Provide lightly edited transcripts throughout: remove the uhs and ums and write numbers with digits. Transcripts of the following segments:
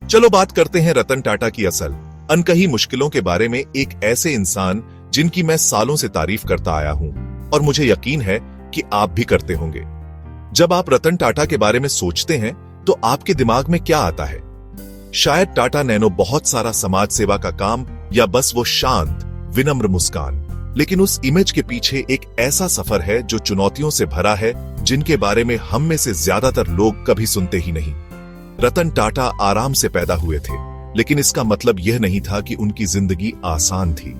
चलो बात करते हैं रतन टाटा की असल अनकही मुश्किलों के बारे में। एक ऐसे इंसान जिनकी मैं सालों से तारीफ करता आया हूं और मुझे यकीन है कि आप भी करते होंगे। जब आप रतन टाटा के बारे में सोचते हैं तो आपके दिमाग में क्या आता है? शायद टाटा नैनो, बहुत सारा समाज सेवा का काम, या बस वो शांत विनम्र मुस्कान। लेकिन उस इमेज के पीछे एक ऐसा सफर है जो चुनौतियों से भरा है, जिनके बारे में हम में से ज्यादातर लोग कभी सुनते ही नहीं। रतन टाटा आराम से पैदा हुए थे, लेकिन इसका मतलब यह नहीं था कि उनकी जिंदगी आसान थी।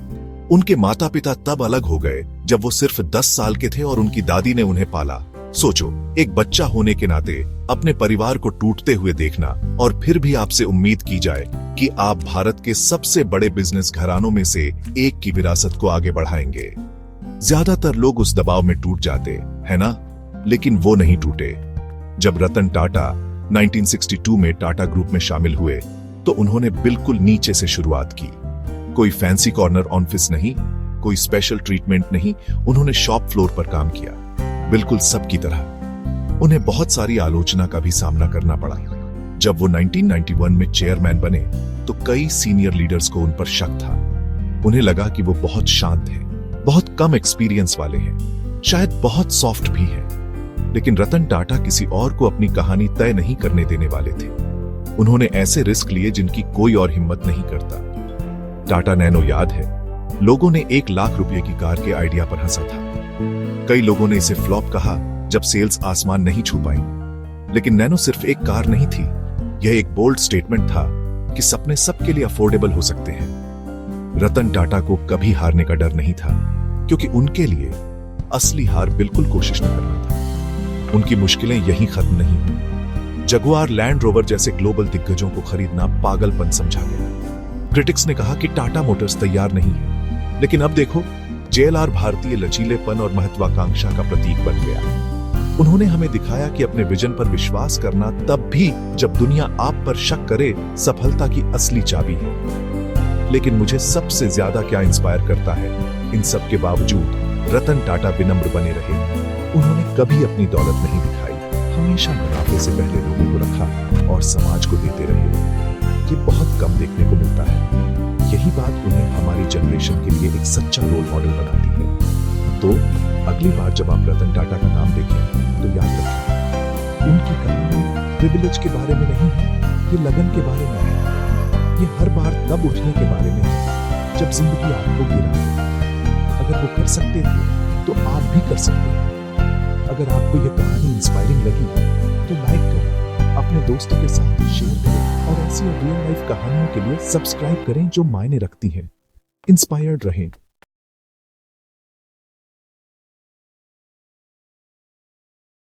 उनके माता पिता तब अलग हो गए जब वो सिर्फ 10 साल के थे और उनकी दादी ने उन्हें पाला। सोचो, एक बच्चा होने के नाते अपने परिवार को टूटते हुए देखना, और फिर भी आपसे उम्मीद की जाए कि आप भारत के सबसे बड़े बिजनेस घरानों में से एक की विरासत को आगे बढ़ाएंगे। ज्यादातर लोग उस दबाव में टूट जाते है ना, लेकिन वो नहीं टूटे। जब रतन टाटा 1962 में टाटा ग्रुप में शामिल हुए तो उन्होंने बिल्कुल नीचे से शुरुआत की। कोई फैंसी कॉर्नर ऑफिस नहीं, कोई स्पेशल ट्रीटमेंट नहीं। उन्होंने शॉप फ्लोर पर काम किया, बिल्कुल सबकी तरह। उन्हें बहुत सारी आलोचना का भी सामना करना पड़ा। जब वो 1991 में चेयरमैन बने तो कई सीनियर लीडर्स को उन पर शक था। उन्हें लगा कि वो बहुत शांत हैं, बहुत कम एक्सपीरियंस वाले हैं, शायद बहुत सॉफ्ट भी हैं। लेकिन रतन टाटा किसी और को अपनी कहानी तय नहीं करने देने वाले थे। उन्होंने ऐसे रिस्क लिए जिनकी कोई और हिम्मत नहीं करता। टाटा नैनो याद है, लोगों ने 1 लाख रुपए की कार के आइडिया पर हंसा था। कई लोगों ने इसे फ्लॉप कहा जब सेल्स आसमान नहीं छू पाई। लेकिन नैनो सिर्फ एक कार नहीं थी, यह एक बोल्ड स्टेटमेंट था कि सपने सबके लिए अफोर्डेबल हो सकते हैं। रतन टाटा को कभी हारने का डर नहीं था, क्योंकि उनके लिए असली हार बिल्कुल कोशिश न करना था। उनकी मुश्किलें यहीं खत्म नहीं हुई। जगुआर लैंड रोवर जैसे ग्लोबल दिग्गजों को खरीदना पागलपन समझा गया। क्रिटिक्स ने कहा कि टाटा मोटर्स तैयार नहीं है, लेकिन अब देखो, JLR भारतीय लचीलेपन और महत्वाकांक्षा का प्रतीक बन गया। उन्होंने हमें दिखाया कि अपने विजन पर विश्वास करना तब भी जब दुनिया आप पर शक करे, सफलता की असली चाबी है। लेकिन मुझे सबसे ज्यादा क्या इंस्पायर करता है, इन सब के बावजूद रतन टाटा विनम्र बने रहे। उन्होंने कभी अपनी दौलत नहीं दिखाई, हमेशा मुनाफे से पहले लोगों को रखा और समाज को देते रहे। ये बहुत कम देखने को मिलता है। यही बात उन्हें हमारी जनरेशन के लिए एक सच्चा रोल मॉडल बनाती है। तो अगली बार जब आप रतन टाटा का नाम देखें तो याद रखें, उनकी कहानी प्रिविलेज के बारे में नहीं है, ये लगन के बारे में है। ये हर बार तब उठने के बारे में है जब जिंदगी आपको गिरा। अगर वो कर सकते थे तो आप भी कर सकते हैं। अगर आपको यह कहानी इंस्पायरिंग लगी तो लाइक करें, अपने दोस्तों के साथ शेयर करें, और ऐसी रियल लाइफ कहानियों के लिए सब्सक्राइब करें जो मायने रखती हैं। इंस्पायर्ड रहें।